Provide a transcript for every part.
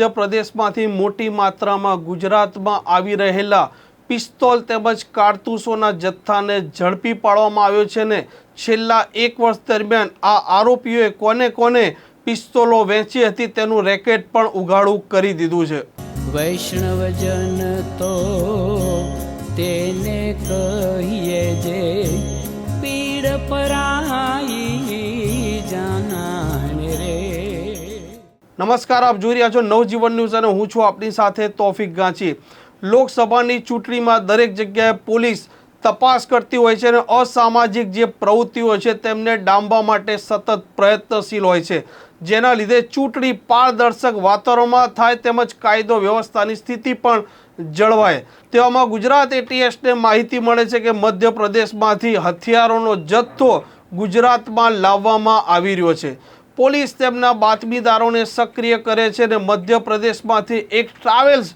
મધ્યપ્રદેશમાંથી મોટી માત્રામાં ગુજરાતમાં આવી રહેલા પિસ્તોલ તેમજ કારતૂસોના જથ્થાને ઝડપી પાડવામાં આવ્યો છે ને છેલ્લા 1 વર્ષ દરમિયાન આ આરોપીઓએ કોને કોને પિસ્તોલો વેચી હતી તેનું રેકેટ પણ ઉઘાડું કરી દીધું છે। વૈષ્ણવજન તો તેને કહીએ જે પીડ પરાઈ જાનાને રે। નમસ્કાર, આપ જોઈ રહ્યા છો નવજીવન ન્યૂઝ અને હું છું આપની સાથે તોફિક ગાંચી। લોકસભાની ચૂંટણીમાં દરેક જગ્યાએ પોલીસ તપાસ કરતી હોય છે અને અસામાજિક જે પ્રવૃત્તિઓ છે તેમને ડામવા માટે સતત પ્રયત્નશીલ હોય છે, જેના લીધે ચૂંટણી પારદર્શક વાતાવરણમાં થાય તેમજ કાયદો વ્યવસ્થાની સ્થિતિ પણ જળવાય। તેવામાં ગુજરાત એટીએસને માહિતી મળે છે કે મધ્યપ્રદેશમાંથી હથિયારોનો જથ્થો ગુજરાતમાં લાવવામાં આવી રહ્યો છે। પોલીસ તેમના બાતમીદારોને સક્રિય કરે છે અને મધ્યપ્રદેશમાંથી એક ટ્રાવેલ્સ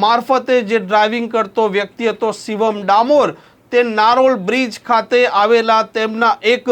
મારફતે જે ડ્રાઇવિંગ કરતો વ્યક્તિ હતો શિવમ ડામોર, તે નારોલ બ્રિજ ખાતે આવેલા તેમના એક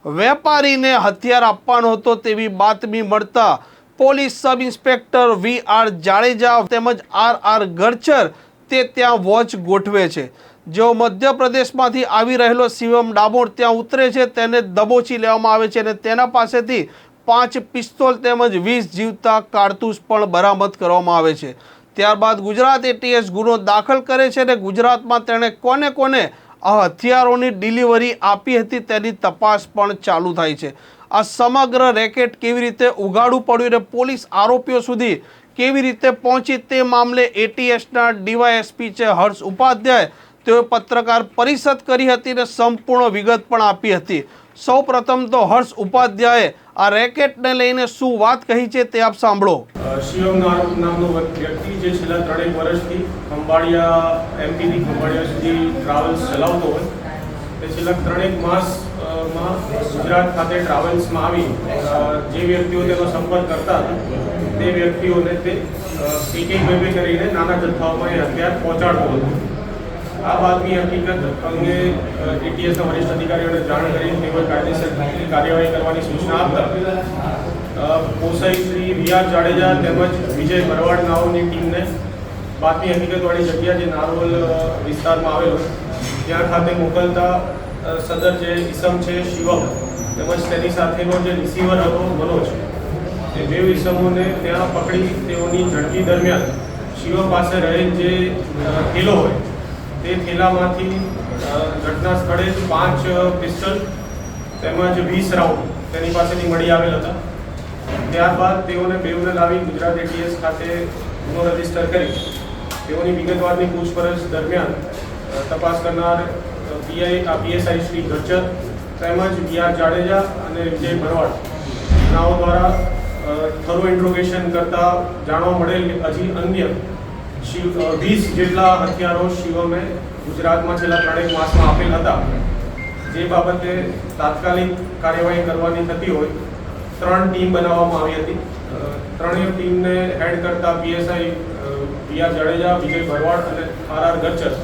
વેપારીને હથિયાર આપવાનો હતો તેવી બાતમી મળતા police sub inspector VR Jadeja તેમજ RR ગરચર તે ત્યાં વોચ ગોઠવે છે। જેઓ મધ્યપ્રદેશમાંથી આવી રહેલો શિવમ ડામોર ત્યાં ઉતરે છે, તેને દબોચી લેવામાં આવે છે અને તેના પાસેથી 5 પિસ્તોલ તેમજ 20 જીવતા કારતૂસ પણ બરામદ કરવામાં આવે છે। ત્યારબાદ ગુજરાત એટીએસ ગુનો દાખલ કરે છે અને ગુજરાતમાં તેણે કોને કોને આ હથિયારોની ડિલિવરી આપી હતી તેની તપાસ પણ ચાલુ થાય છે। આ સમગ્ર રેકેટ કેવી રીતે ઉઘાડું પડ્યું અને પોલીસ આરોપીઓ સુધી કેવી રીતે પહોંચી તે મામલે એટીએસના ડીવાયએસપી છે હર્ષ ઉપાધ્યાય, તેઓએ પત્રકાર પરિષદ કરી હતી અને સંપૂર્ણ વિગત પણ આપી હતી। સૌ પ્રથમ તો હર્ષ ઉપાધ્યાયે આ રેકેટને લઈને શું વાત કહી છે તે આપ સાંભળો। શિવમ નામનો વ્યક્તિ જે છેલ્લા 3 વર્ષથી ખંભાળિયા એમપીથી ખંભાળિયા સુધી ટ્રાવેલ્સ ચલાવતો હોય, તે છેલ્લા 3 માસમાં ગુજરાત ખાતે ટ્રાવેલ્સમાં આવી જે વ્યક્તિઓ તેનો સંપર્ક કરતા હતા તે વ્યક્તિઓને તે એક બે કરીને નાના જથ્થાઓમાં એ હથિયાર પહોંચાડતો હતો। આ બાદની હકીકત અંગે એટીએસના વરિષ્ઠ અધિકારીઓને જાણ કરી તેઓએ કાયદેસરની કાર્યવાહી કરવાની સૂચના આપતા પોસાઈ શ્રી VR જાડેજા તેમજ વિજય ભરવાડ નાઓની ટીમને બાતમી હકીકતવાળી જગ્યા જે નારોલ વિસ્તારમાં આવેલો ત્યાં ખાતે મોકલતા સદર જે ઈસમ છે શિવમ તેમજ તેની સાથેનો જે રિસીવર હતો મનોજ, તે 2 ઈસમોને ત્યાં પકડી તેઓની ઝડપી દરમિયાન શિવમ પાસે રહેલ જે થેલો હોય તે થેલામાંથી ઘટના સ્થળે 5 પિસ્તોલ તેમજ 20 રાઉન્ડ તેની પાસેથી મળી આવેલ હતા। ત્યારબાદ તેઓને બેઉને લાવી ગુજરાત એટીએસ ખાતે ગુનો રજીસ્ટર કરી તેઓની વિગતવારની પૂછપરછ દરમિયાન તપાસ કરનાર PSI શ્રી ગરચર તેમજ VR જાડેજા અને વિજય ભરવાડ નાઓ દ્વારા થરો ઇન્ટ્રોગેશન કરતા જાણવા મળેલ હજી અન્ય 20 જેટલા હથિયારો શિવમે ગુજરાતમાં છેલ્લા 3 માસમાં આપેલ હતા, જે બાબતે તાત્કાલિક કાર્યવાહી કરવાની થતી હોય 3 ટીમ બનાવવામાં આવી હતી। ત્રણેય ટીમને હેડ કરતા PSI VR જાડેજા, વિજય ભરવાડ અને RR ગરચર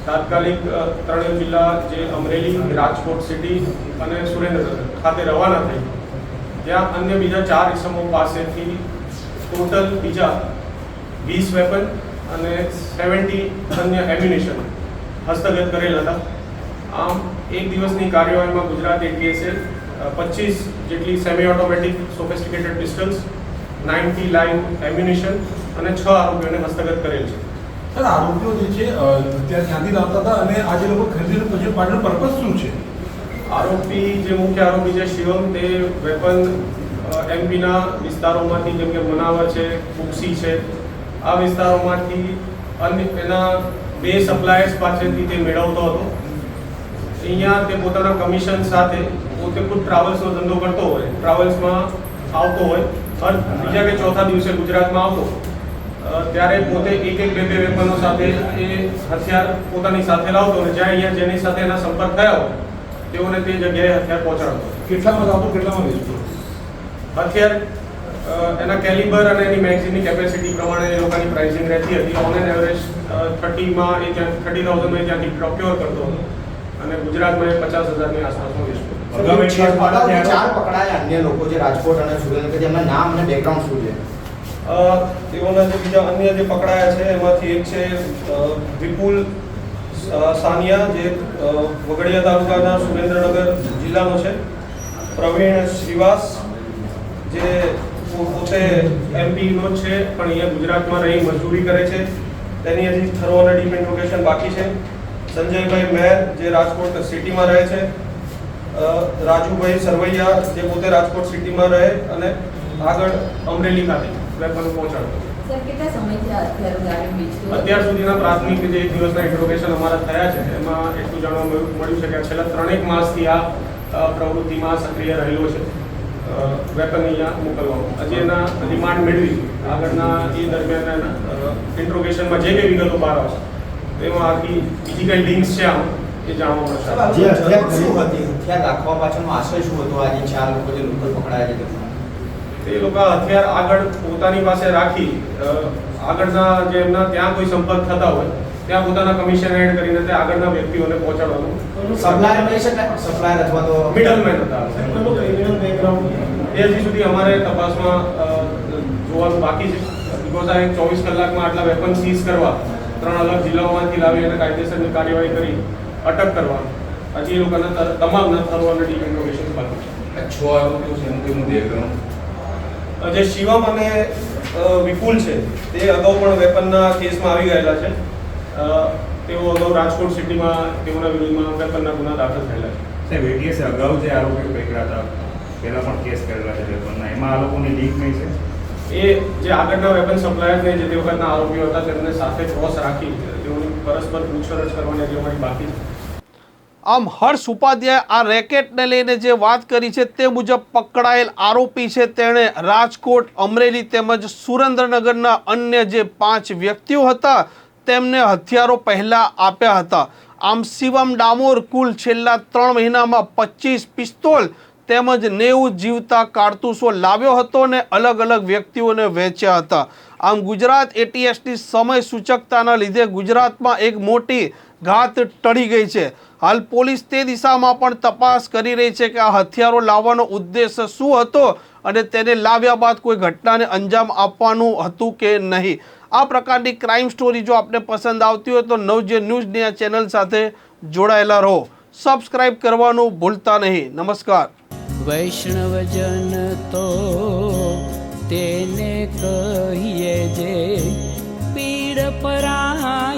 તાત્કાલિક ત્રણેય જિલ્લા જે અમરેલી, રાજકોટ સિટી અને સુરેન્દ્રનગર ખાતે રવાના થઈ ત્યાં અન્ય બીજા 4 ઇસમો પાસેથી ટોટલ બીજા 20 વેપન અને 70 અન્ય એમ્યુનિશન હસ્તગત કરેલ હતા। આમ એક દિવસની કાર્યવાહીમાં ગુજરાત એટીએસે 25 જેટલી semi automatic sophisticated pistols, 90 line ammunition અને 6 આરોપીઓને હસ્તગત કરેલ છે। સર, આરોપીઓ જે છે ત્યાં ક્યાંથી લાવતા હતા અને આજે લોકો ખરીદીને પછી પાડવાનો પર્પઝ શું છે? આરોપી જે મુખ્ય આરોપી છે શિવમ, તે વેપન એમપીના વિસ્તારોમાંથી જેમ કે મનાવર છે, કુક્ષી છે, આ વિસ્તારોમાંથી અન્ય એના 2 સપ્લાયર્સ પાસેથી તે મેળવતો હતો। અહીંયા તે પોતાના કમિશન સાથે પોતે ખુદ ટ્રાવેલ્સનો ધંધો કરતો હોય, ટ્રાવેલ્સમાં આવતો હોય, હર બીજા કે ચોથા દિવસે ગુજરાતમાં આવતો ત્યારે પોતે એક બે વેપનો સાથે એ હથિયાર પોતાની સાથે લાવતો અને જ્યાં અહીંયા જેની સાથે એના સંપર્ક થયા હોય તેઓને તે જગ્યાએ હથિયાર પહોંચાડતો। કેટલામાં લાવતો, કેટલામાં વેચતો? હથિયાર એના કેલિબર અને એની મેગઝીનની કેપેસિટી પ્રમાણે એ લોકોની પ્રાઇસિંગ રહેતી હતી। ઓન એન એવરેજ 30,000માં એ ત્યાંથી પ્રોક્યોર કરતો હતો અને ગુજરાતમાં 50,000ની આસપાસનો વેચતો। 4 પકડાયા અન્ય લોકો જે રાજકોટ અને સુરેન્દ્રનગર, જેમના નામ અને બેકગ્રાઉન્ડ શું છે? તેઓના જે બીજા અન્ય જે પકડાયા છે એમાંથી એક છે વિપુલ સાનિયા, જે વગડિયા તાલુકાના સુરેન્દ્રનગર જિલ્લાનો છે. પ્રવીણ શ્રીવાસ, જે પોતે એમપીનો છે પણ અહીંયા ગુજરાતમાં રહી મજૂરી કરે છે, તેની હજી થરો અને ડીપ ઇન્ટ્રોગેશન બાકી છે. સંજયભાઈ મેર, જે રાજકોટ સિટીમાં રહે છે. રાજુભાઈ સરવૈયા, જે પોતે રાજકોટ સિટીમાં રહે અને આગળ અમરેલી ખાતે વેપન પહોંચાડતો. અત્યાર સુધીના પ્રાથમિક જે એક દિવસના ઇન્ટ્રોગેશન અમારા થયા છે એમાં એટલું જાણવા મળ્યું છે કે છેલ્લા 3 માસથી આ પ્રવૃત્તિમાં સક્રિય રહેલો છે. વેપન અહીંયા મોકલવામાં હજી એના રિમાન્ડ મેળવી આગળના એ દરમિયાન ઇન્ટ્રોગેશનમાં જે કંઈ વિગતો બહાર આવશે એમાં આખી બીજી કઈ લિંક્સ છે આમ એ જાણવા મળશે. હથિયાર રાખવા પાછળનો આશય શું હતો? આજે 4 લોકો જે લોકલ પકડાયા છે તે લોકો હથિયાર આગળ પોતાની પાસે રાખી આગળના જે એમના ત્યાં કોઈ સંપર્ક થતા હોય ત્યાં પોતાના કમિશન એડ કરીને તે આગળના વ્યક્તિઓને પહોંચાડવાનું સપ્લાયર કહી શકાય, સપ્લાયર અથવા તો મિડલમેન હતા. ક્રિમિનલ બેકગ્રાઉન્ડ એ હજી સુધી અમારે તપાસમાં જોવાનું બાકી છે. બીકોઝ આ 24 કલાકમાં આટલા વેપન સીઝ કરવા 3 અલગ જિલ્લાઓમાંથી લાવી અને કાયદેસરની કાર્યવાહી કરી અટક કરવા હજી એ લોકોના તમામના થરો અને ડીપ ઇન્ટ્રોગેશન બાકી છે. 6 આરોપીઓ છે એનું કેવું બેકગ્રાઉન્ડ? જે શિવમ અને વિપુલ છે તે અગાઉ પણ વેપનના કેસમાં આવી ગયેલા છે. તેઓ અગાઉ રાજકોટ સિટીમાં તેઓના વિરુદ્ધમાં વેપનના ગુના દાખલ થયેલા છે. સાહેબ, એટીએસે અગાઉ જે આરોપીઓ પકડ્યા હતા પહેલા પણ કેસ કરેલા છે વેપનના, એમાં આ લોકોની લિંક નહીં છે? એ જે આગળના વેપન સપ્લાયરને જે તે વખતના આરોપીઓ હતા તેમને સાથે ક્રોસ રાખી તેઓની પરસ્પર પૂછપરછ કરવાની હજી અમારી બાકી છે. આમ હર્ષ ઉપાધ્યાય આ રેકેટને લઈને જે વાત કરી છે તે મુજબ પકડાયેલ આરોપી છે તેણે રાજકોટ, અમરેલી તેમજ સુરેન્દ્રનગરના અન્ય જે 5 વ્યક્તિઓ હતા તેમને હથિયારો પહેલા આપ્યા હતા. આમ શિવમ ડામોર કુલ છેલ્લા 3 મહિનામાં 25 પિસ્તોલ તેમજ 90 જીવતા કારતૂસો લાવ્યો હતો અને અલગ અલગ વ્યક્તિઓને વેચ્યા હતા. આમ ગુજરાત એટીએસની સમય સૂચકતાના લીધે ગુજરાતમાં એક મોટી ઘાત ટળી ગઈ છે. હાલ પોલીસ તે દિશામાં પણ તપાસ કરી રહી છે કે આ હથિયારો લાવવાનો ઉદ્દેશ શું હતો અને તેને લાવ્યા બાદ કોઈ ઘટનાને અંજામ આપવાનું હતું કે નહીં. આ પ્રકારની ક્રાઇમ સ્ટોરી જો આપને પસંદ આવતી હોય તો નવજીવન ન્યૂઝની આ ચેનલ સાથે જોડાયેલા રહો. સબસ્ક્રાઇબ કરવાનું ભૂલતા નહીં. નમસ્કાર. વૈષ્ણવજન તો તેને કહીએ જે પીડ પરાય.